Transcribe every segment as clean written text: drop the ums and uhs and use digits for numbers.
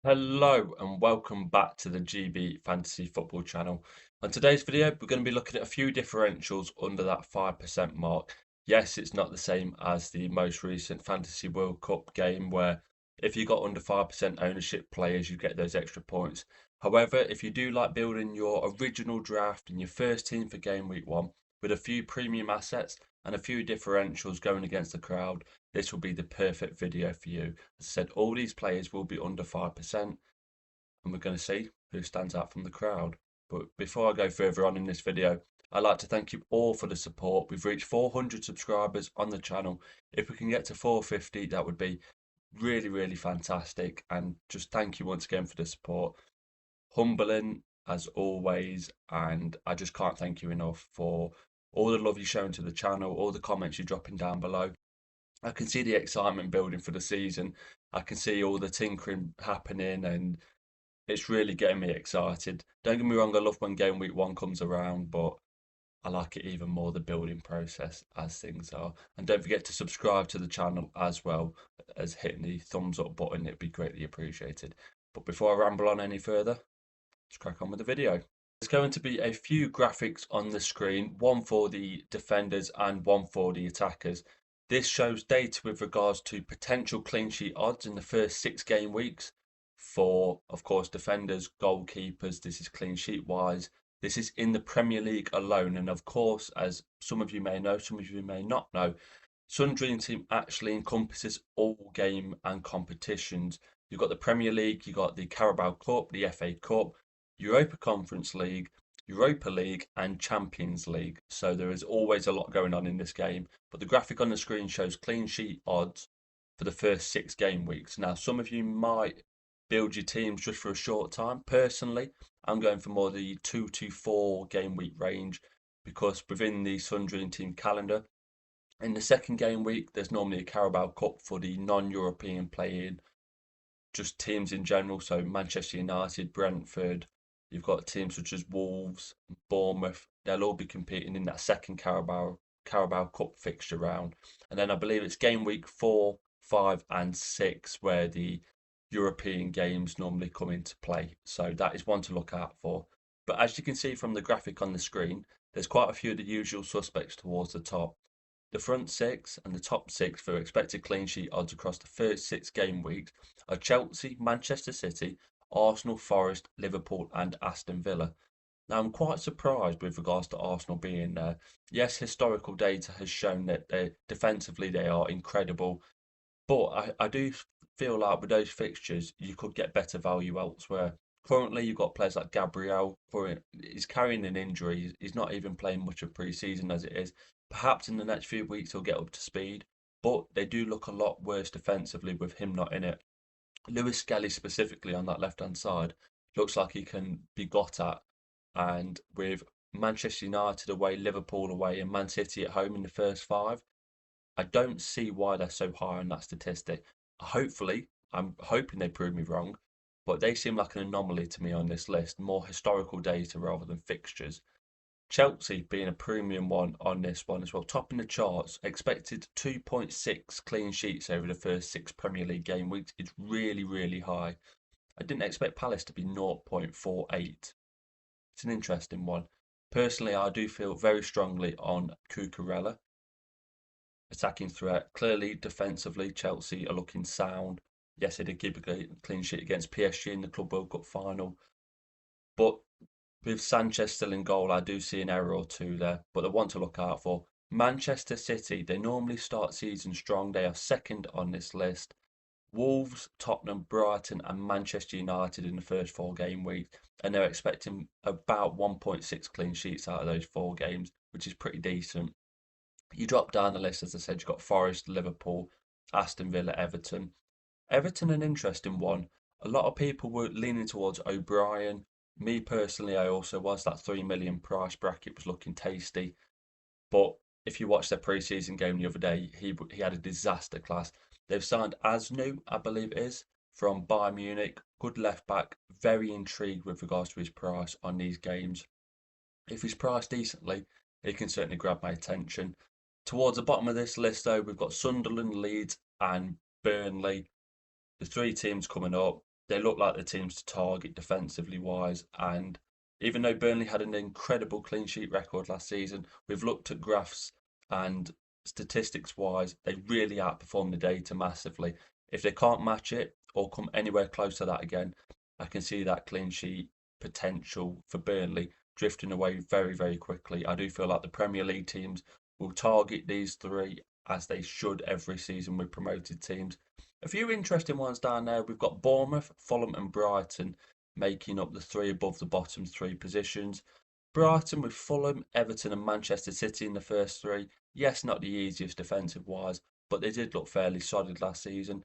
Hello and welcome back to the GB Fantasy Football channel. On today's video, we're going to be looking at a few differentials under that 5% mark. Yes, it's not the same as the most recent Fantasy World Cup game where if you got under 5% ownership players, you get those extra points. However, if you do like building your original draft and your first team for game week 1 with a few premium assets and a few differentials going against the crowd, this will be the perfect video for you. As I said, all these players will be under 5%, and we're going to see who stands out from the crowd. But before I go further on in this video, I'd like to thank you all for the support. We've reached 400 subscribers on the channel. If we can get to 450, that would be really, really fantastic. And just thank you once again for the support. Humbling as always, and I just can't thank you enough for all the love you've shown to the channel, all the comments you're dropping down below. I can see the excitement building for the season. I can see all the tinkering happening, and it's really getting me excited. Don't get me wrong, I love when game week 1 comes around, but I like it even more the building process as things are. And don't forget to subscribe to the channel as well as hitting the thumbs up button. It'd be greatly appreciated. But before I ramble on any further, let's crack on with the video. There's going to be a few graphics on the screen, one for the defenders and one for the attackers. This shows data with regards to potential clean sheet odds in the first 6 game weeks for, of course, defenders, goalkeepers. This is clean sheet wise. This is in the Premier League alone. And of course, as some of you may know, some of you may not know, Sun Dream Team actually encompasses all game and competitions. You've got the Premier League, you've got the Carabao Cup, the FA Cup, Europa Conference League, Europa League, and Champions League. So there is always a lot going on in this game. But the graphic on the screen shows clean sheet odds for the first 6 game weeks. Now, some of you might build your teams just for a short time. Personally, I'm going for more the 2 to 4 game week range because within the Sun Dream Team calendar, in the second game week, there's normally a Carabao Cup for the non-European playing, just teams in general. So Manchester United, Brentford, you've got teams such as Wolves, Bournemouth. They'll all be competing in that second Carabao Cup fixture round. And then I believe it's game week 4, 5, and 6 where the European games normally come into play. So that is one to look out for. But as you can see from the graphic on the screen, there's quite a few of the usual suspects towards the top. The front 6 and the top 6 for expected clean sheet odds across the first 6 game weeks are Chelsea, Manchester City, Arsenal, Forest, Liverpool, and Aston Villa. Now, I'm quite surprised with regards to Arsenal being there. Yes, historical data has shown that defensively they are incredible, but I do feel like with those fixtures, you could get better value elsewhere. Currently, you've got players like Gabriel, he's carrying an injury. He's not even playing much of pre-season as it is. Perhaps in the next few weeks he'll get up to speed, but they do look a lot worse defensively with him not in it. Lewis Skelly specifically on that left-hand side looks like he can be got at, and with Manchester United away, Liverpool away, and Man City at home in the first 5, I don't see why they're so high on that statistic. Hopefully, I'm hoping they prove me wrong, but they seem like an anomaly to me on this list, more historical data rather than fixtures. Chelsea being a premium one on this one as well, topping the charts, expected 2.6 clean sheets over the first 6 Premier League game weeks. It's really, really high. I didn't expect Palace to be 0.48. It's an interesting one. Personally, I do feel very strongly on Cucurella attacking threat. Clearly, defensively, Chelsea are looking sound. Yes, they did keep a clean sheet against PSG in the Club World Cup final. But with Sanchez still in goal, I do see an error or two there. But the one to look out for. Manchester City, they normally start season strong. They are second on this list. Wolves, Tottenham, Brighton, and Manchester United in the first 4 game week. And they're expecting about 1.6 clean sheets out of those 4 games, which is pretty decent. You drop down the list, as I said, you've got Forest, Liverpool, Aston Villa, Everton. Everton, an interesting one. A lot of people were leaning towards O'Brien. Me personally, I also was. That 3 million price bracket was looking tasty. But if you watched their pre-season game the other day, he had a disaster class. They've signed Asnu, I believe it is, from Bayern Munich. Good left back. Very intrigued with regards to his price on these games. If he's priced decently, he can certainly grab my attention. Towards the bottom of this list, though, we've got Sunderland, Leeds, and Burnley. The 3 teams coming up. They look like the teams to target defensively wise. And even though Burnley had an incredible clean sheet record last season, we've looked at graphs and statistics wise, they really outperform the data massively. If they can't match it or come anywhere close to that again, I can see that clean sheet potential for Burnley drifting away very, very quickly. I do feel like the Premier League teams will target these three as they should every season with promoted teams. A few interesting ones down there. We've got Bournemouth, Fulham, and Brighton making up the three above the bottom three positions. Brighton with Fulham, Everton, and Manchester City in the first three. Yes, not the easiest defensive wise, but they did look fairly solid last season.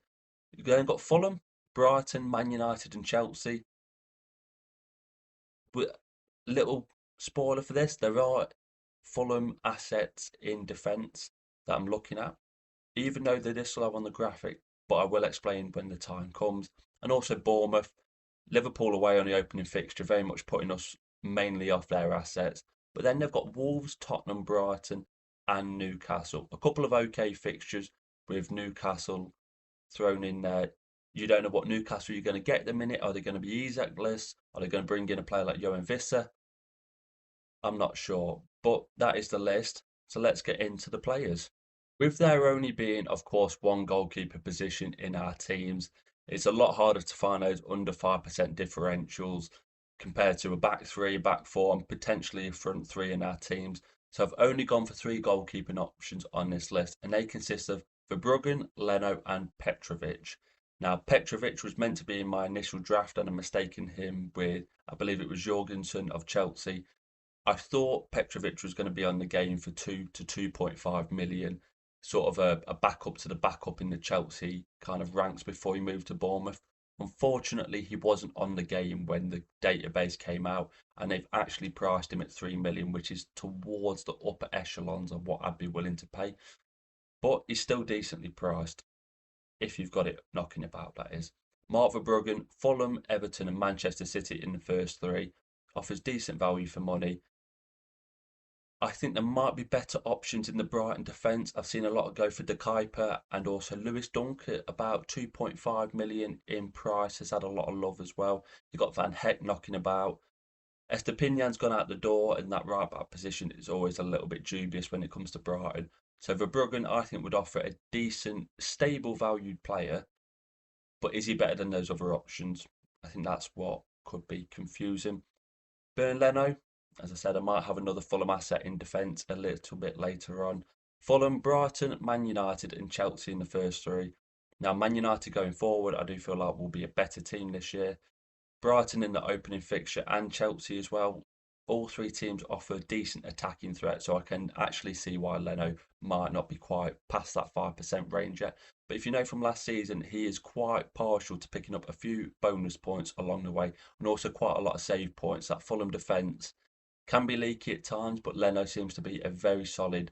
You've then got Fulham, Brighton, Man United, and Chelsea. But little spoiler for this, there are Fulham assets in defence that I'm looking at, even though they're this slow on the graphic, but I will explain when the time comes. And also Bournemouth, Liverpool away on the opening fixture, very much putting us mainly off their assets. But then they've got Wolves, Tottenham, Brighton, and Newcastle. A couple of okay fixtures with Newcastle thrown in there. You don't know what Newcastle you're going to get at the minute. Are they going to be Isaacless? Are they going to bring in a player like Johan Visser? I'm not sure, but that is the list. So let's get into the players. With there only being, of course, one goalkeeper position in our teams, it's a lot harder to find those under 5% differentials compared to a back three, back four, and potentially a front three in our teams. So I've only gone for three goalkeeping options on this list, and they consist of Verbruggen, Leno, and Petrovic. Now, Petrovic was meant to be in my initial draft, and I'm mistaking him with, I believe it was Jorgensen of Chelsea. I thought Petrovic was going to be on the game for 2 to 2.5 million, sort of a backup to the backup in the Chelsea kind of ranks before he moved to Bournemouth. Unfortunately, he wasn't on the game when the database came out, and they've actually priced him at 3 million, which is towards the upper echelons of what I'd be willing to pay. But he's still decently priced if you've got it knocking about, that is. Mark Verbruggen, Fulham, Everton, and Manchester City in the first three offers decent value for money. I think there might be better options in the Brighton defence. I've seen a lot of go for Goalkeeper and also Lewis Dunk at about 2.5 million in price has had a lot of love as well. You've got Van Heck knocking about. Estepinian's gone out the door, and that right back position is always a little bit dubious when it comes to Brighton. So Verbruggen, I think, would offer a decent, stable valued player, but is he better than those other options? I think that's what could be confusing. Burn Leno, as I said, I might have another Fulham asset in defence a little bit later on. Fulham, Brighton, Man United, and Chelsea in the first three. Now, Man United going forward, I do feel like will be a better team this year. Brighton in the opening fixture and Chelsea as well. All three teams offer decent attacking threat, so I can actually see why Leno might not be quite past that 5% range yet. But if you know from last season, he is quite partial to picking up a few bonus points along the way and also quite a lot of save points. That Fulham defence can be leaky at times, but Leno seems to be a very solid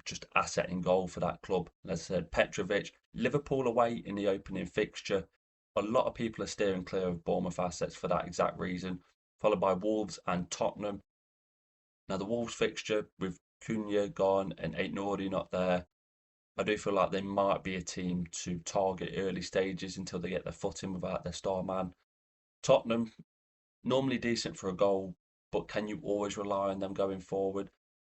just asset in goal for that club. And as I said, Petrovic, Liverpool away in the opening fixture. A lot of people are steering clear of Bournemouth assets for that exact reason, followed by Wolves and Tottenham. Now, the Wolves fixture with Cunha gone and Aït-Nouri not there, I do feel like they might be a team to target early stages until they get their footing without their star man. Tottenham, normally decent for a goal, but can you always rely on them going forward?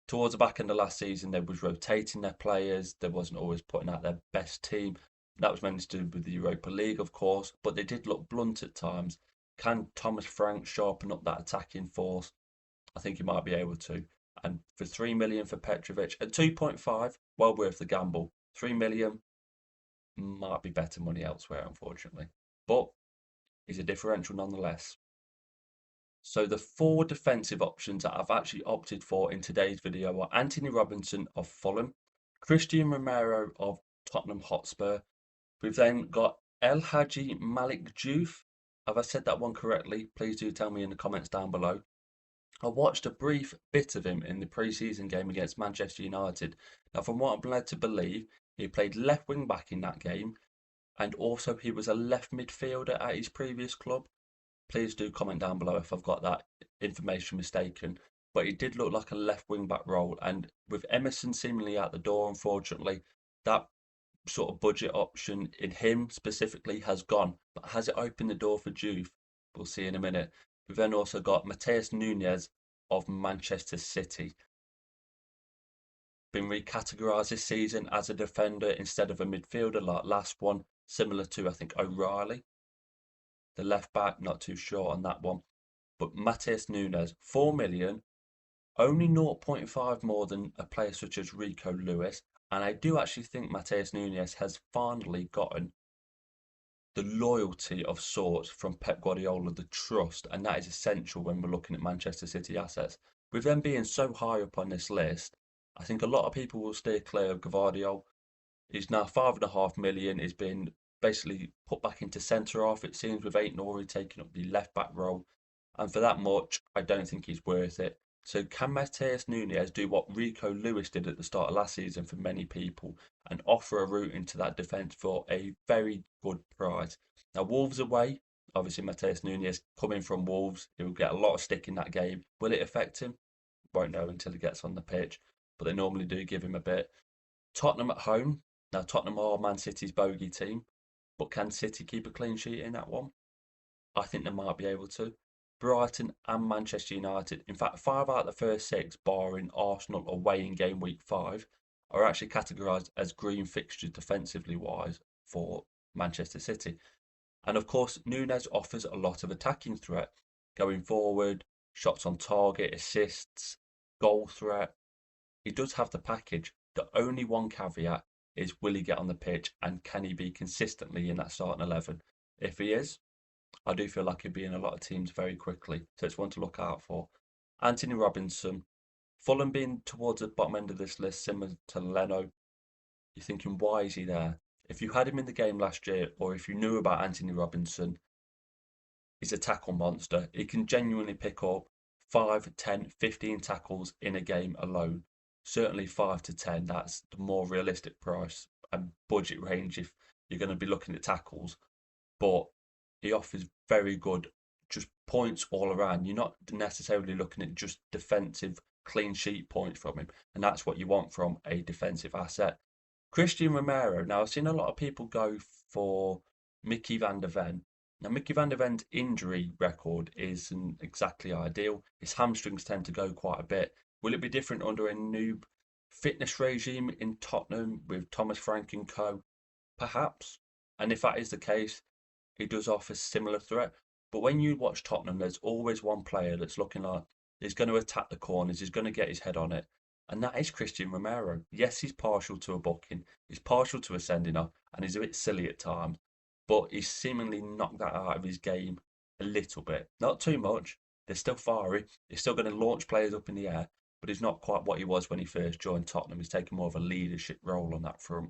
Towards the back end of last season, they was rotating their players. They wasn't always putting out their best team. That was mainly to do with the Europa League, of course, but they did look blunt at times. Can Thomas Frank sharpen up that attacking force? I think he might be able to. And for 3 million for Petrovic at 2.5, well worth the gamble. 3 million might be better money elsewhere, unfortunately. But he's a differential nonetheless. So the four defensive options that I've actually opted for in today's video are Anthony Robinson of Fulham, Christian Romero of Tottenham Hotspur. We've then got El Hadji Malik Diouf. Have I said that one correctly? Please do tell me in the comments down below. I watched a brief bit of him in the pre-season game against Manchester United. Now, from what I'm led to believe, he played left wing back in that game, and also he was a left midfielder at his previous club. Please do comment down below if I've got that information mistaken. But he did look like a left wing back role, and with Emerson seemingly out the door, unfortunately, that sort of budget option in him specifically has gone, but has it opened the door for Juve? We'll see in a minute. We've then also got Mateus Nunes of Manchester City. Been recategorised this season as a defender instead of a midfielder like last one, similar to, I think, O'Reilly. The left back, not too sure on that one. But Mateus Nunes, 4 million, only 0.5 more than a player such as Rico Lewis. And I do actually think Mateus Nunes has finally gotten the loyalty of sorts from Pep Guardiola, the trust, and that is essential when we're looking at Manchester City assets. With them being so high up on this list, I think a lot of people will steer clear of Gvardiol. He's now 5.5 million. He's been basically put back into centre half, it seems, with Aït-Nouri taking up the left back role. And for that much, I don't think he's worth it. So can Mateus Nunes do what Rico Lewis did at the start of last season for many people and offer a route into that defence for a very good price? Now, Wolves away, obviously Mateus Nunes coming from Wolves, he will get a lot of stick in that game. Will it affect him? Won't know until he gets on the pitch, but they normally do give him a bit. Tottenham at home. Now, Tottenham are Man City's bogey team, but can City keep a clean sheet in that one? I think they might be able to. Brighton and Manchester United, in fact, 5 out of the first 6, barring Arsenal away in game week 5, are actually categorised as green fixtures defensively wise for Manchester City. And of course, Nunes offers a lot of attacking threat going forward, shots on target, assists, goal threat. He does have the package. The only one caveat is will he get on the pitch and can he be consistently in that starting 11? If he is, I do feel like he'll be in a lot of teams very quickly. So it's one to look out for. Anthony Robinson, Fulham being towards the bottom end of this list, similar to Leno. You're thinking, why is he there? If you had him in the game last year, or if you knew about Anthony Robinson, he's a tackle monster. He can genuinely pick up 5, 10, 15 tackles in a game alone. Certainly 5 to 10, that's the more realistic price and budget range if you're going to be looking at tackles. But he offers very good just points all around. You're not necessarily looking at just defensive clean sheet points from him, and that's what you want from a defensive asset. Christian Romero. Now I've seen a lot of people go for Mickey van der Ven. Now Mickey van der Ven's injury record isn't exactly ideal. His hamstrings tend to go quite a bit. Will it be different under a new fitness regime in Tottenham with Thomas Frank and co? Perhaps. And if that is the case, he does offer similar threat. But when you watch Tottenham, there's always one player that's looking like he's going to attack the corners, he's going to get his head on it. And that is Christian Romero. Yes, he's partial to a booking, he's partial to a sending off, and he's a bit silly at times. But he's seemingly knocked that out of his game a little bit. Not too much. They're still fiery. He's still going to launch players up in the air, but he's not quite what he was when he first joined Tottenham. He's taken more of a leadership role on that front.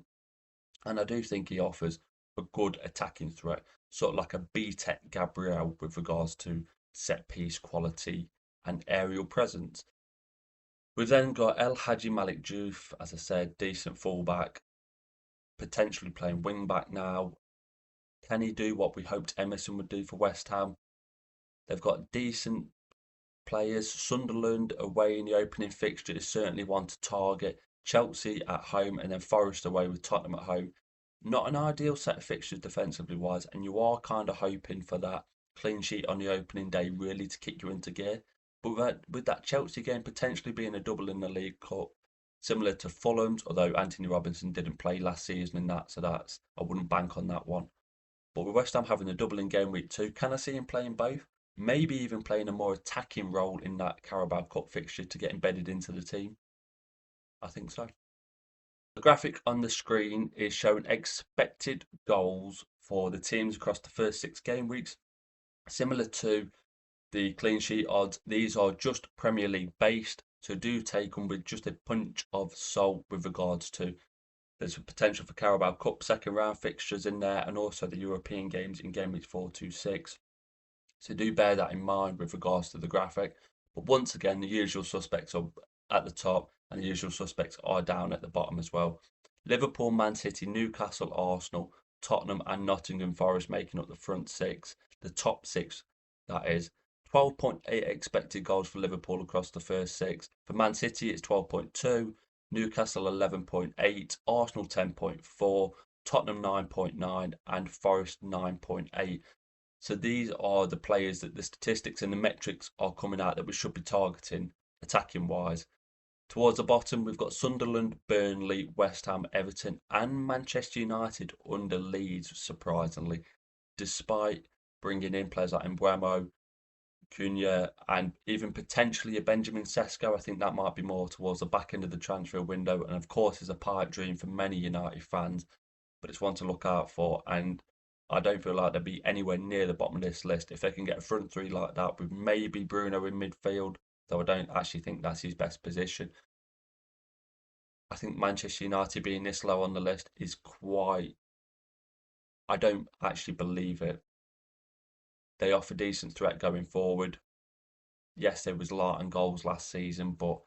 And I do think he offers a good attacking threat, sort of like a B-Tech Gabriel with regards to set piece quality and aerial presence. We've then got El Hadji Malik Diouf, as I said, decent fullback, potentially playing wing back now. Can he do what we hoped Emerson would do for West Ham? They've got decent players. Sunderland away in the opening fixture is certainly one to target. Chelsea at home and then Forest away with Tottenham at home. Not an ideal set of fixtures defensively wise, and you are kind of hoping for that clean sheet on the opening day really to kick you into gear. But with that Chelsea game potentially being a double in the League Cup, similar to Fulham's, although Anthony Robinson didn't play last season in that, so that's I wouldn't bank on that one. But with West Ham having a double in game week 2, can I see him playing both? Maybe even playing a more attacking role in that Carabao Cup fixture to get embedded into the team. I think so. The graphic on the screen is showing expected goals for the teams across the first 6 game weeks. Similar to the clean sheet odds, these are just Premier League based, so do take them with just a punch of salt with regards to there's a potential for Carabao Cup second round fixtures in there and also the European games in game weeks 4 to 6. So do bear that in mind with regards to the graphic. But once again, the usual suspects are at the top and the usual suspects are down at the bottom as well. Liverpool, Man City, Newcastle, Arsenal, Tottenham and Nottingham Forest making up the front 6. The top 6, that is. 12.8 expected goals for Liverpool across the first 6. For Man City, it's 12.2. Newcastle 11.8, Arsenal 10.4, Tottenham 9.9, and Forest 9.8. So these are the players that the statistics and the metrics are coming out that we should be targeting attacking wise. Towards the bottom, we've got Sunderland, Burnley, West Ham, Everton, and Manchester United under Leeds, surprisingly, despite bringing in players like Mbeumo, Cunha, and even potentially a Benjamin Sesko. I think that might be more towards the back end of the transfer window, and of course, is a pipe dream for many United fans, but it's one to look out for. And I don't feel like they'll be anywhere near the bottom of this list if they can get a front three like that with maybe Bruno in midfield, though I don't actually think that's his best position. I think Manchester United being this low on the list is quite. I don't actually believe it. They offer decent threat going forward. Yes, there was light and goals last season, but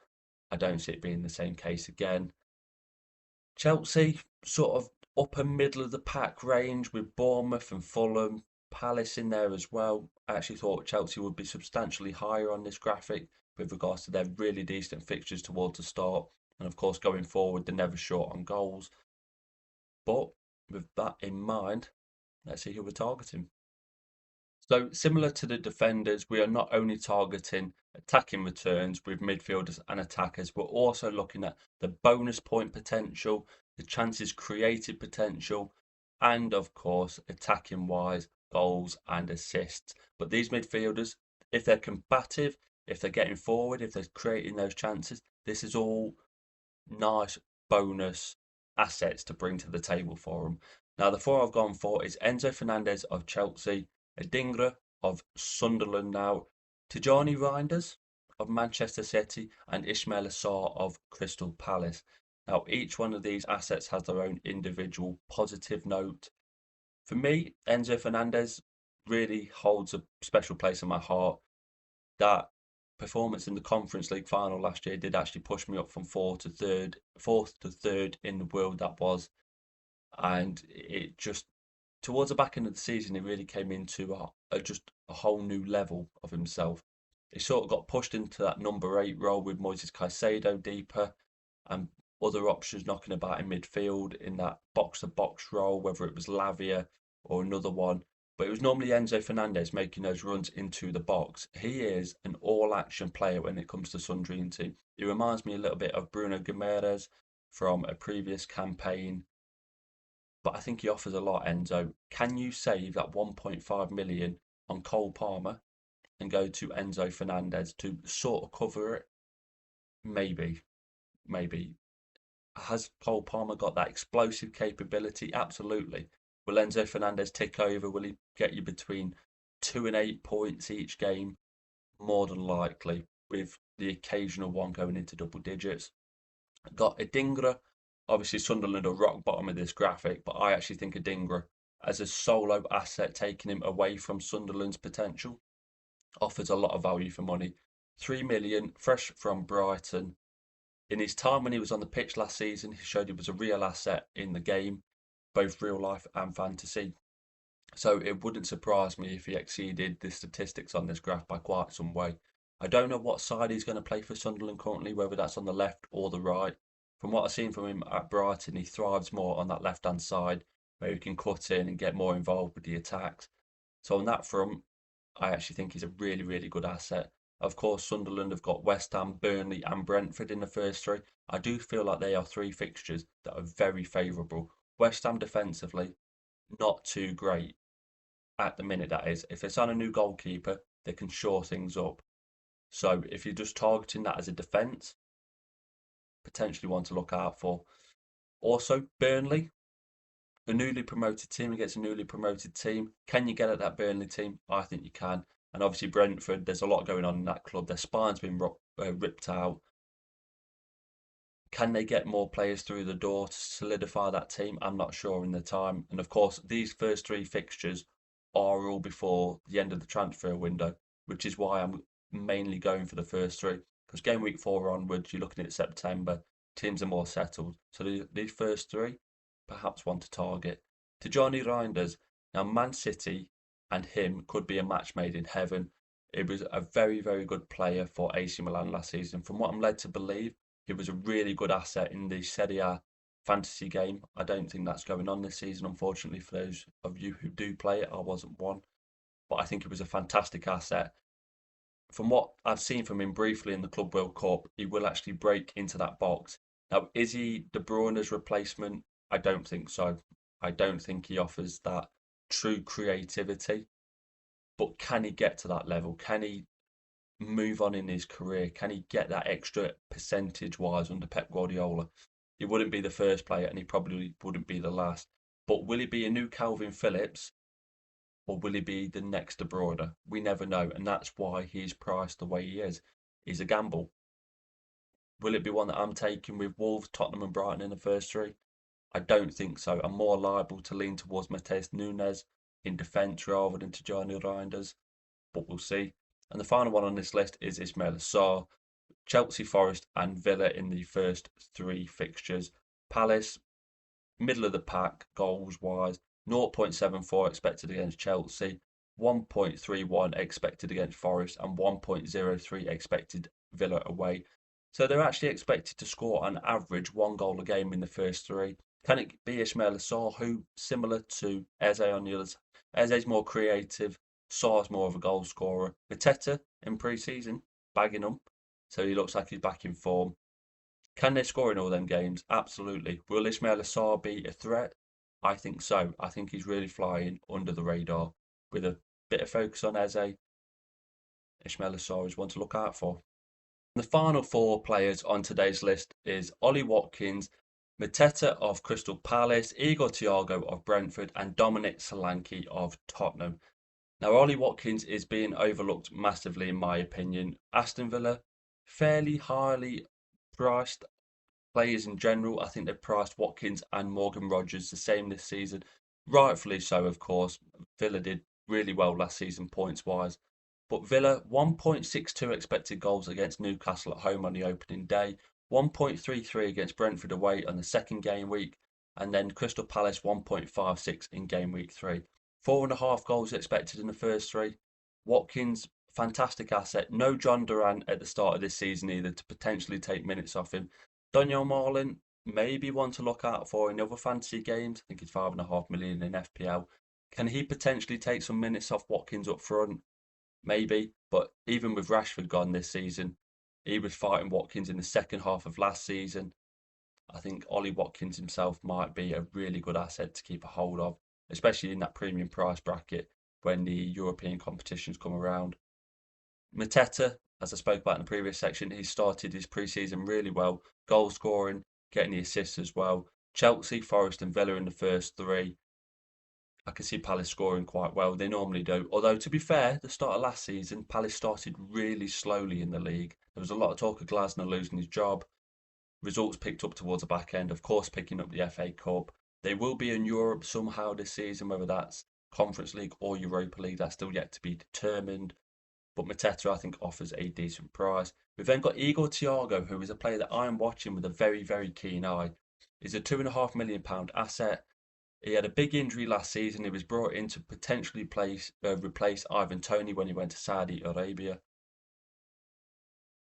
I don't see it being the same case again. Chelsea, sort of upper middle of the pack range with Bournemouth and Fulham, Palace in there as well. I actually thought Chelsea would be substantially higher on this graphic with regards to their really decent fixtures towards the start. And of course, going forward, they're never short on goals. But with that in mind, let's see who we're targeting. So, similar to the defenders, we are not only targeting attacking returns with midfielders and attackers, we're also looking at the bonus point potential, the chances created potential, and of course, attacking wise, goals and assists. But these midfielders, if they're combative, if they're getting forward, if they're creating those chances, this is all nice bonus assets to bring to the table for them. Now, the four I've gone for is Enzo Fernandez of Chelsea, Adingra of Sunderland now, Tijani Reinders of Manchester City, and Ismail Assar of Crystal Palace. Now, each one of these assets has their own individual positive note. For me, Enzo Fernandez really holds a special place in my heart. That performance in the Conference League final last year did actually push me up from fourth to third in the world that was, and it just towards the back end of the season, he really came into just a whole new level of himself. He sort of got pushed into that number 8 role with Moises Caicedo deeper and other options knocking about in midfield in that box to box role, whether it was Lavia or another one. But it was normally Enzo Fernandez making those runs into the box. He is an all action player when it comes to Sun Dream Team. He reminds me a little bit of Bruno Guimaraes from a previous campaign, but I think he offers a lot, Enzo. Can you save that 1.5 million on Cole Palmer and go to Enzo Fernandez to sort of cover it? Maybe, maybe. Has Cole Palmer got that explosive capability? Absolutely. Will Enzo Fernandez tick over? Will he get you between 2 and 8 points each game? More than likely, with the occasional one going into double digits. Got Adingra. Obviously, Sunderland are rock bottom of this graphic, but I actually think Adingra, as a solo asset, taking him away from Sunderland's potential, offers a lot of value for money. 3 million, fresh from Brighton. In his time when he was on the pitch last season, he showed he was a real asset in the game, both real life and fantasy. So it wouldn't surprise me if he exceeded the statistics on this graph by quite some way. I don't know what side he's going to play for Sunderland currently, whether that's on the left or the right. From what I've seen from him at Brighton, he thrives more on that left-hand side, where he can cut in and get more involved with the attacks. So on that front, I actually think he's a really, really good asset. Of course, Sunderland have got West Ham, Burnley, and Brentford in the first three. I do feel like they are three fixtures that are very favourable. West Ham defensively, not too great at the minute, that is. If they sign a new goalkeeper, they can shore things up. So if you're just targeting that as a defence, potentially one to look out for. Also, Burnley, a newly promoted team against a newly promoted team. Can you get at that Burnley team? I think you can. And obviously, Brentford, there's a lot going on in that club. Their spine's been ripped out. Can they get more players through the door to solidify that team? I'm not sure in the time. And of course, these first three fixtures are all before the end of the transfer window, which is why I'm mainly going for the first three. Because game week 4 onwards, you're looking at September, teams are more settled. So these first three, perhaps one to target. To Johnny Reinders, now Man City and him could be a match made in heaven. It was a very, very good player for AC Milan last season. From what I'm led to believe, He was a really good asset in the Serie A fantasy game. I don't think that's going on this season, unfortunately, for those of you who do play it. I wasn't one, but I think he was a fantastic asset. From what I've seen from him briefly in the Club World Cup, he will actually break into that box. Now, is he De Bruyne's replacement? I don't think so. I don't think he offers that true creativity. But can he get to that level? Can he move on in his career? Can he get that extra percentage wise under Pep Guardiola? He wouldn't be the first player and he probably wouldn't be the last. But will he be a new Calvin Phillips or will he be the next De Bruyne? We never know. And that's why he's priced the way he is. He's a gamble. Will it be one that I'm taking with Wolves, Tottenham, and Brighton in the first three? I don't think so. I'm more liable to lean towards Matheus Nunes in defence rather than to Johnny Reinders, but we'll see. And the final one on this list is Ismail Assar, Chelsea, Forest, and Villa in the first three fixtures. Palace, middle of the pack, goals wise, 0.74 expected against Chelsea, 1.31 expected against Forest, and 1.03 expected Villa away. So they're actually expected to score on average one goal a game in the first three. Can it be Ismail Assar, who, similar to Eze on the others, Eze's more creative, Sar's more of a goal scorer. Mateta in pre-season, bagging them, so he looks like he's back in form. Can they score in all them games? Absolutely. Will Ismail Assar be a threat? I think so. I think he's really flying under the radar. With a bit of focus on Eze, Ismail Assar is one to look out for. The final four players on today's list is Ollie Watkins, Mateta of Crystal Palace, Igor Thiago of Brentford, and Dominic Solanke of Tottenham. Now, Ollie Watkins is being overlooked massively, in my opinion. Aston Villa, fairly highly priced players in general. I think they've priced Watkins and Morgan Rogers the same this season. Rightfully so, of course. Villa did really well last season, points wise. But Villa, 1.62 expected goals against Newcastle at home on the opening day, 1.33 against Brentford away on the second game week, and then Crystal Palace 1.56 in game week 3. 4.5 goals expected in the first three. Watkins, fantastic asset. No John Duran at the start of this season either to potentially take minutes off him. Daniel Marlin, maybe one to look out for in other fantasy games. I think he's 5.5 million in FPL. Can he potentially take some minutes off Watkins up front? Maybe, but even with Rashford gone this season, he was fighting Watkins in the second half of last season. I think Ollie Watkins himself might be a really good asset to keep a hold of, especially in that premium price bracket when the European competitions come around. Mateta, as I spoke about in the previous section, he started his pre-season really well, goal scoring, getting the assists as well. Chelsea, Forest, and Villa in the first three. I can see Palace scoring quite well. They normally do. Although, to be fair, the start of last season, Palace started really slowly in the league. There was a lot of talk of Glasner losing his job. Results picked up towards the back end, of course, picking up the FA Cup. They will be in Europe somehow this season, whether that's Conference League or Europa League, that's still yet to be determined. But Mateta, I think, offers a decent price. We've then got Igor Thiago, who is a player that I am watching with a very, very keen eye. He's a £2.5 million asset. He had a big injury last season. He was brought in to potentially replace Ivan Toney when he went to Saudi Arabia.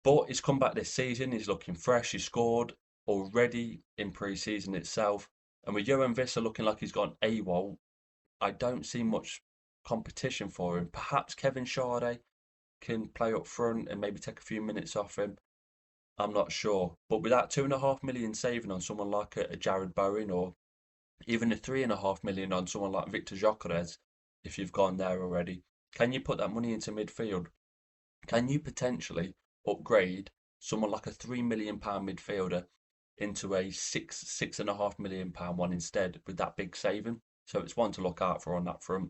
But he's come back this season. He's looking fresh. He scored already in pre-season itself. And with Johan Visser looking like he's gone AWOL, I don't see much competition for him. Perhaps Kevin Sade can play up front and maybe take a few minutes off him. I'm not sure. But with that 2.5 million saving on someone like a Jared Bowen or even a 3.5 million on someone like Victor Gyökeres, if you've gone there already, can you put that money into midfield? Can you potentially upgrade someone like a £3 million midfielder into a £6.5 million one instead with that big saving? So it's one to look out for on that front.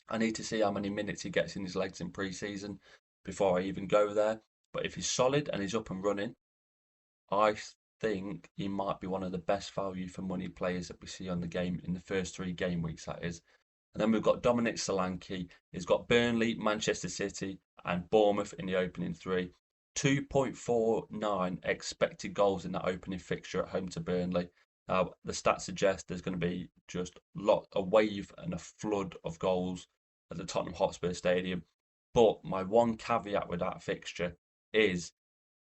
I need to see how many minutes he gets in his legs in pre-season before I even go there. But if he's solid and he's up and running, I think he might be one of the best value for money players that we see on the game in the first three game weeks, that is. And then we've got Dominic Solanke. He's got Burnley, Manchester City, and Bournemouth in the opening three. 2.49 expected goals in that opening fixture at home to Burnley. Now, the stats suggest there's going to be just a wave and a flood of goals at the Tottenham Hotspur Stadium. But my one caveat with that fixture is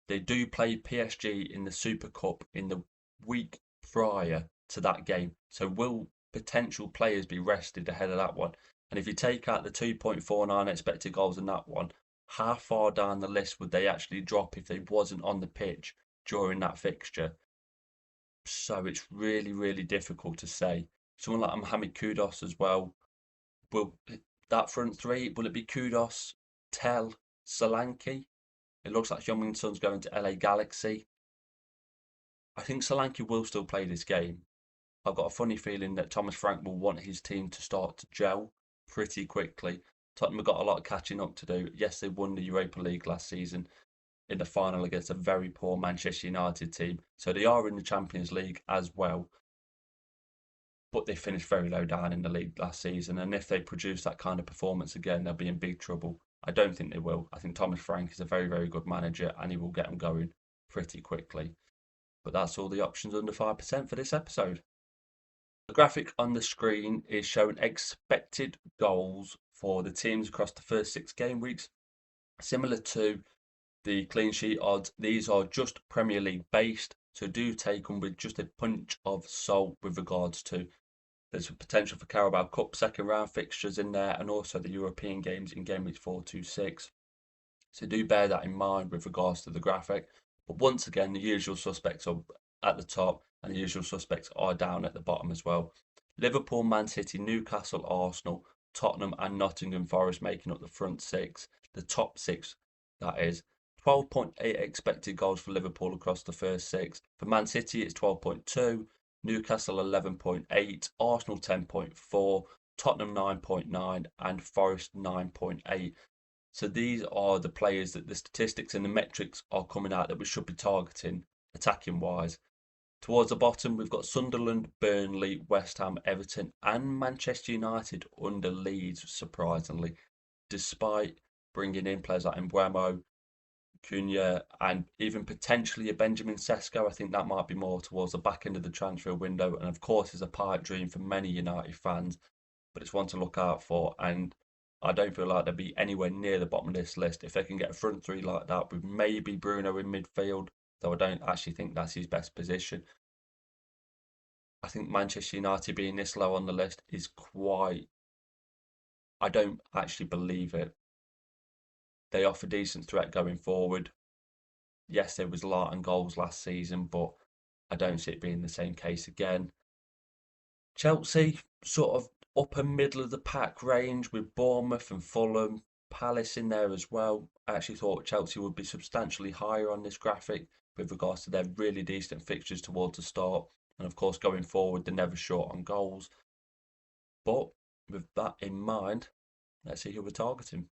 They do play PSG in the Super Cup in the week prior to that game. So will potential players be rested ahead of that one? And if you take out the 2.49 expected goals in that one, how far down the list would they actually drop if they wasn't on the pitch during that fixture? So it's really, really difficult to say. Someone like Mohamed Kudus as well. Will that front three, will it be Kudus, Tell, Solanke? It looks like Heung-min Son's going to LA Galaxy. I think Solanke will still play this game. I've got a funny feeling that Thomas Frank will want his team to start to gel pretty quickly. Tottenham have got a lot of catching up to do. Yes, they won the Europa League last season in the final against a very poor Manchester United team. So they are in the Champions League as well. But they finished very low down in the league last season. And if they produce that kind of performance again, they'll be in big trouble. I don't think they will. I think Thomas Frank is a very, very good manager and he will get them going pretty quickly. But that's all the options under 5% for this episode. The graphic on the screen is showing expected goals for the teams across the first 6 game weeks. Similar to the clean sheet odds, these are just Premier League based, so do take them with just a punch of salt with regards to there's a potential for Carabao Cup second round fixtures in there and also the European games in game weeks 4 to 6. So do bear that in mind with regards to the graphic. But once again, the usual suspects are at the top and the usual suspects are down at the bottom as well. Liverpool, Man City, Newcastle, Arsenal, Tottenham and Nottingham Forest making up the front 6. The top 6, that is. 12.8 expected goals for Liverpool across the first 6. For Man City, it's 12.2. Newcastle 11.8, Arsenal 10.4, Tottenham 9.9 and Forest 9.8. So these are the players that the statistics and the metrics are coming out that we should be targeting attacking wise. Towards the bottom, we've got Sunderland, Burnley, West Ham, Everton, and Manchester United under Leeds, surprisingly, despite bringing in players like Mbeumo, Cunha, and even potentially a Benjamin Sesko. I think that might be more towards the back end of the transfer window, and of course, is a pipe dream for many United fans, but it's one to look out for. And I don't feel like they'll be anywhere near the bottom of this list if they can get a front three like that with maybe Bruno in midfield, though I don't actually think that's his best position. I think Manchester United being this low on the list is quite. I don't actually believe it. They offer decent threat going forward. Yes, there was light on goals last season, but I don't see it being the same case again. Chelsea, sort of upper middle of the pack range with Bournemouth and Fulham, Palace in there as well. I actually thought Chelsea would be substantially higher on this graphic with regards to their really decent fixtures towards the start. And of course, going forward, they're never short on goals. But with that in mind, let's see who we're targeting.